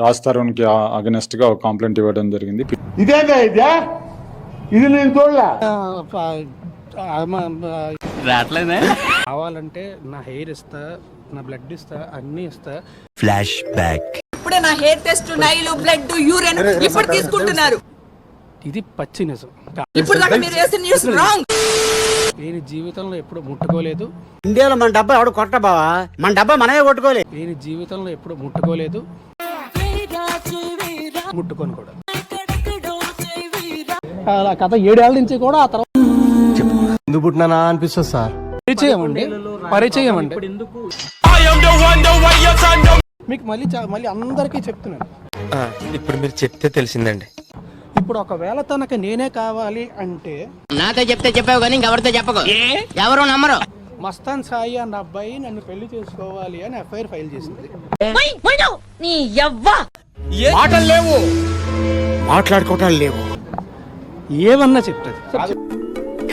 రాజ్ తరుణ్కి అగెనెస్ట్గా ఒక కంప్లైంట్ ఇవ్వడం జరిగింది. ఇది నేను చూడలే. కావాలంటే నా హెయిర్ ఇస్తా, నా బ్లడ్ ఇస్తా, అన్ని ఇస్తా. Flash back. ఇప్పుడే నా hair test, Nile, blood, urine ఇప్పుడు తీసుకుంటున్నారు. ఇది పచ్చి నిజం. ఇప్పుడు దాకా మీరు చేసిన న్యూస్ రాంగ్. నేను జీవితంలో ఎప్పుడు ముట్టుకోలేదు. ఇండియాలో మన డబ్బా ఎవడు కొట్ట బావా, మన డబ్బా మనమే కొట్టుకోలేదు. నేను జీవితంలో ఎప్పుడు ముట్టుకోలేదు, ముట్టుకొని కూడా. అలా కథ 7 ఏళ్ల నుంచి కూడా ఆ తర్వాత ఎందుకు పుట్టినా అనిపిస్తుంది సార్. పరిచయం అండి మీకు మళ్ళీ అందరికీ చెప్తున్నాను. ఇప్పుడు మీరు చెప్తే తెలిసిందండి. ఇప్పుడు ఒకవేళ తనకు నేనే కావాలి అంటే నాతో చెప్తే చెప్పావు కానీ ఇంకెవరితో చెప్పకు, ఎవరు నమ్మరు. మస్తాన్ సాయి అన్న అబ్బాయి నన్ను పెళ్లి చేసుకోవాలి అని ఎఫ్ఐఆర్ ఫైల్ చేసింది. మాటలు లేవు, మాట్లాడుకోవటాలు లేవు, ఏమన్నా చెప్తుంది.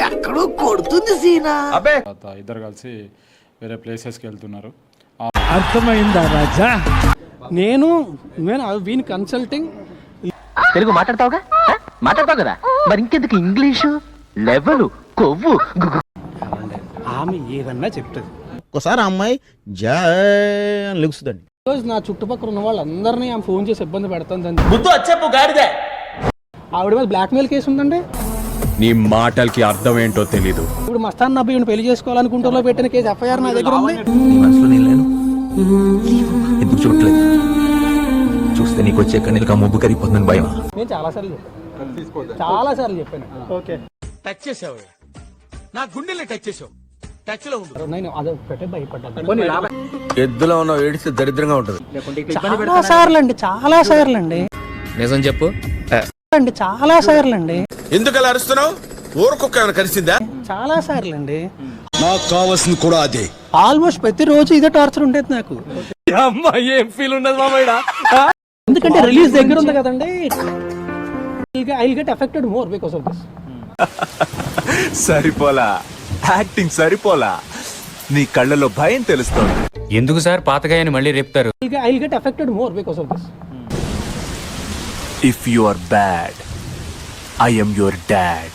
ఎక్కడో కొడుతుంది సీనా. ఇద్దరు కలిసి వేరే ప్లేసెస్కి వెళ్తున్నారు. అర్థమైందా రాజా? నేను వీని కన్సల్టింగ్. తెలుగు మాట్లాడతావుగా, మాట్లాడతావు కదా, మరి ఇంకెందుకు ఇంగ్లీషు లెవెల్ కొవ్వు. ఆమె ఏదన్నా చెప్తుంది. ఒకసారి అమ్మాయి లెగుస్తుందండి. రోజు నా చుట్టుపక్కల ఉన్న వాళ్ళందరినీ ఆమె ఫోన్ చేసి ఇబ్బంది పెడుతుంది. ఆవిడ మీద బ్లాక్మెయిల్ కేసు ఉందండి. నీ మాటలకి అర్థం ఏంటో తెలీదు. ఇప్పుడు మస్తాన్ అబ్బాయి పెళ్లి చేసుకోవాలనుకుంటూ పెట్టిన కేసు ఎఫ్ఐఆర్ నా దగ్గర ఉంది. ఎందుకు చూడలేదు? చూస్తే నీకు వచ్చే కన్నీళ్ళకి ముబ్బు కరిగిపోతుందని భయం. నేను చాలా సార్లు చెప్పాను. ఓకే, టచ్ చేసావు, నా గుండెల్ని టచ్ చేసావు. టచ్ లో ఉండు. నేను అదొకటే భయపడ్డాను. ఎద్దులో ఉన్న ఏడిస్తే దరిద్రంగా ఉంటుంది. చాలా సార్లు అండి. నిజం చెప్పు. చాలా సార్లు అండి. ఎందుకు అలా అరుస్తున్నావు? ఊరుకొక్క కలిసిందా? చాలా సార్లు అండి. నాకు కావాల్సింది కూడా అదే. ఆల్మోస్ట్ ప్రతిరోజు ఇదే టార్చర్ ఉండేది నాకు. ఏం ఫీల్ ఉండదు మామయ్య. ఎందుకంటే రిలీజ్ దగ్గర ఉంది కదండి. I will get affected more because of this. సరిపోలా, యాక్టింగ్ సరిపోలా, నీ కళ్ళలో భయం తెలుస్తోంది. ఎందుకు సార్ పాతగాయని మళ్ళీ రేపుతారు? I will get affected more because of this. If you are bad, I am your dad.